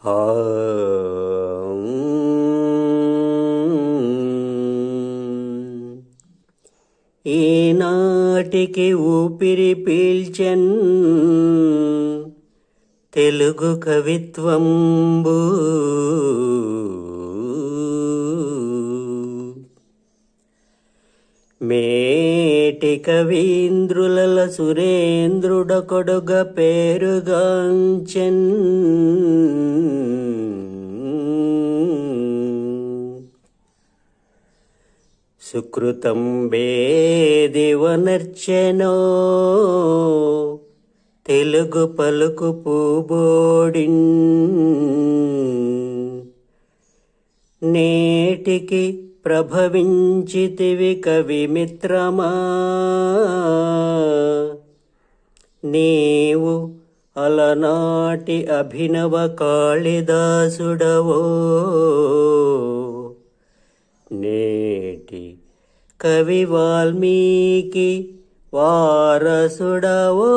ఆ ఈనాటికి ఊపిరి పీల్చెన్ తెలుగు కవిత్వంబు. మేటి కవీంద్రుల సురేంద్రుడొకడుగ పేరుగాంచెన్. సుకృతం బేదివనర్చెనో తెలుగు పలుకు పూబోడిన్. నేటికి ప్రభవించితివి కవిమిత్రమా, నీవు అలనాటి అభినవ కాళిదాసుడవో, నేటి కవి వాల్మీకి వారసుడవో.